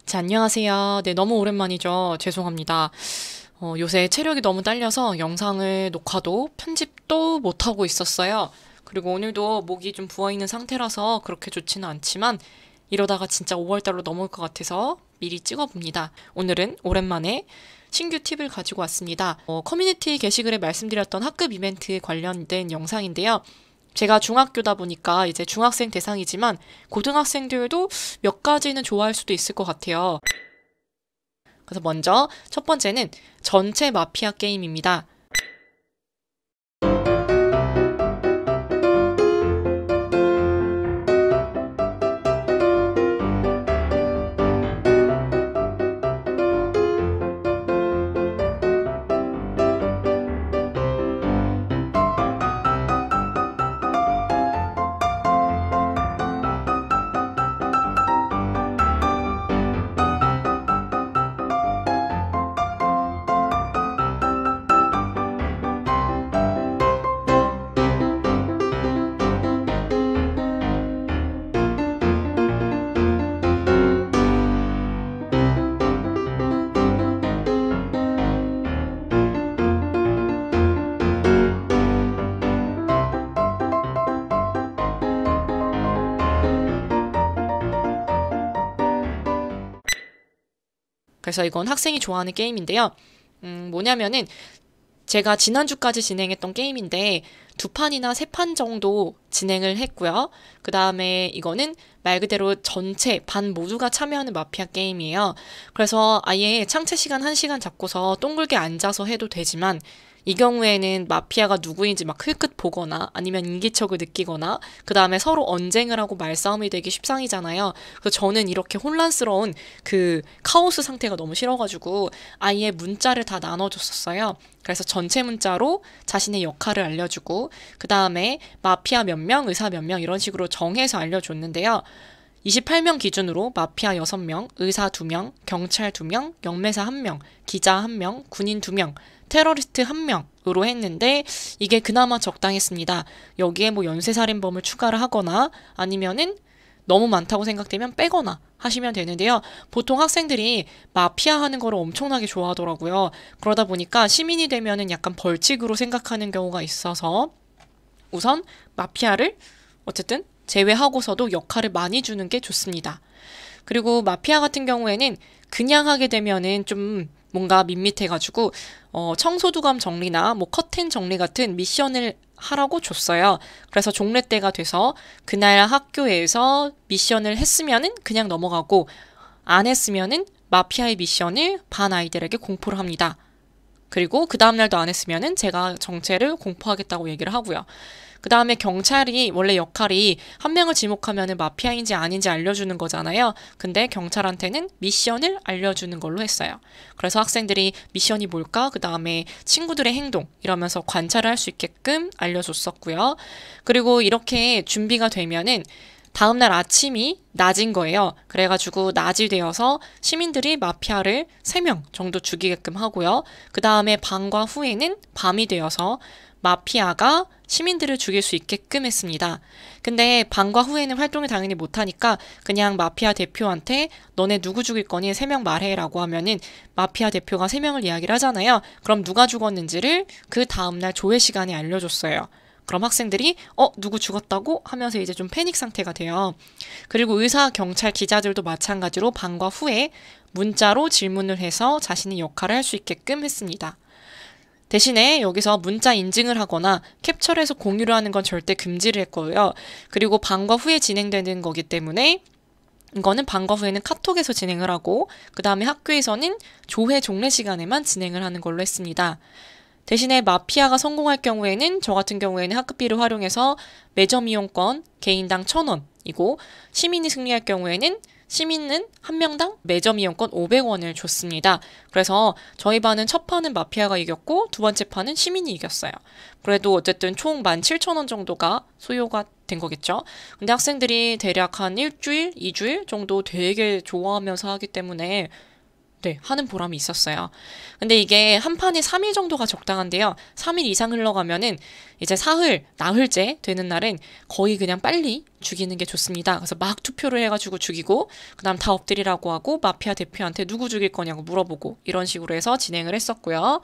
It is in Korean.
자, 안녕하세요. 네, 너무 오랜만이죠. 죄송합니다. 요새 체력이 너무 딸려서 영상을 녹화도 편집도 못하고 있었어요. 그리고 오늘도 목이 좀 부어있는 상태라서 그렇게 좋지는 않지만 이러다가 진짜 5월달로 넘어올 것 같아서 미리 찍어봅니다. 오늘은 오랜만에 신규 팁을 가지고 왔습니다. 커뮤니티 게시글에 말씀드렸던 학급 이벤트 관련된 영상인데요. 제가 중학교다 보니까 이제 중학생 대상이지만 고등학생들도 몇 가지는 좋아할 수도 있을 것 같아요. 그래서 먼저 첫 번째는 전체 마피아 게임입니다. 그래서 이건 학생이 좋아하는 게임인데요. 뭐냐면은 제가 지난주까지 진행했던 게임인데 두 판이나 세 판 정도 진행을 했고요. 그 다음에 이거는 말 그대로 전체 반 모두가 참여하는 마피아 게임이에요. 그래서 아예 창체 시간 1시간 잡고서 동글게 앉아서 해도 되지만 이 경우에는 마피아가 누구인지 막 흘끗 보거나 아니면 인기척을 느끼거나 그 다음에 서로 언쟁을 하고 말싸움이 되기 십상이잖아요. 그래서 저는 이렇게 혼란스러운 그 카오스 상태가 너무 싫어가지고 아예 문자를 다 나눠줬었어요. 그래서 전체 문자로 자신의 역할을 알려주고 그 다음에 마피아 몇 명, 의사 몇 명 이런 식으로 정해서 알려줬는데요. 28명 기준으로 마피아 6명, 의사 2명, 경찰 2명, 영매사 1명, 기자 1명, 군인 2명, 테러리스트 1명으로 했는데 이게 그나마 적당했습니다. 여기에 뭐 연쇄살인범을 추가를 하거나 아니면은 너무 많다고 생각되면 빼거나 하시면 되는데요. 보통 학생들이 마피아 하는 거를 엄청나게 좋아하더라고요. 그러다 보니까 시민이 되면은 약간 벌칙으로 생각하는 경우가 있어서 우선 마피아를 어쨌든 제외하고서도 역할을 많이 주는 게 좋습니다. 그리고 마피아 같은 경우에는 그냥 하게 되면은 좀 뭔가 밋밋해가지고 청소두감 정리나 뭐 커튼 정리 같은 미션을 하라고 줬어요. 그래서 종례 때가 돼서 그날 학교에서 미션을 했으면은 그냥 넘어가고 안 했으면은 마피아의 미션을 반 아이들에게 공포를 합니다. 그리고 그 다음날도 안 했으면은 제가 정체를 공포하겠다고 얘기를 하고요. 그 다음에 경찰이 원래 역할이 한 명을 지목하면은 마피아인지 아닌지 알려주는 거잖아요. 근데 경찰한테는 미션을 알려주는 걸로 했어요. 그래서 학생들이 미션이 뭘까? 그 다음에 친구들의 행동 이러면서 관찰을 할 수 있게끔 알려줬었고요. 그리고 이렇게 준비가 되면은 다음날 아침이 낮인 거예요. 그래가지고 낮이 되어서 시민들이 마피아를 3명 정도 죽이게끔 하고요. 그 다음에 밤과 후에는 밤이 되어서 마피아가 시민들을 죽일 수 있게끔 했습니다. 근데 밤과 후에는 활동을 당연히 못하니까 그냥 마피아 대표한테 너네 누구 죽일 거니 3명 말해라고 하면은 마피아 대표가 3명을 이야기를 하잖아요. 그럼 누가 죽었는지를 그 다음날 조회 시간에 알려줬어요. 그럼 학생들이 누구 죽었다고 하면서 이제 좀 패닉 상태가 돼요. 그리고 의사, 경찰, 기자들도 마찬가지로 밤과 후에 문자로 질문을 해서 자신의 역할을 할 수 있게끔 했습니다. 대신에 여기서 문자 인증을 하거나 캡처를 해서 공유를 하는 건 절대 금지를 했고요. 그리고 밤과 후에 진행되는 거기 때문에 이거는 밤과 후에는 카톡에서 진행을 하고 그 다음에 학교에서는 조회 종례 시간에만 진행을 하는 걸로 했습니다. 대신에 마피아가 성공할 경우에는 저 같은 경우에는 학급비를 활용해서 매점 이용권 개인당 1,000원이고 시민이 승리할 경우에는 시민은 한 명당 매점 이용권 500원을 줬습니다. 그래서 저희 반은 첫 판은 마피아가 이겼고 두 번째 판은 시민이 이겼어요. 그래도 어쨌든 총 17,000원 정도가 소요가 된 거겠죠. 근데 학생들이 대략 한 일주일, 2주일 정도 되게 좋아하면서 하기 때문에 네, 하는 보람이 있었어요. 근데 이게 한 판에 3일 정도가 적당한데요. 3일 이상 흘러가면은 이제 사흘, 나흘째 되는 날은 거의 그냥 빨리 죽이는 게 좋습니다. 그래서 막 투표를 해가지고 죽이고, 그 다음 다 엎드리라고 하고, 마피아 대표한테 누구 죽일 거냐고 물어보고, 이런 식으로 해서 진행을 했었고요.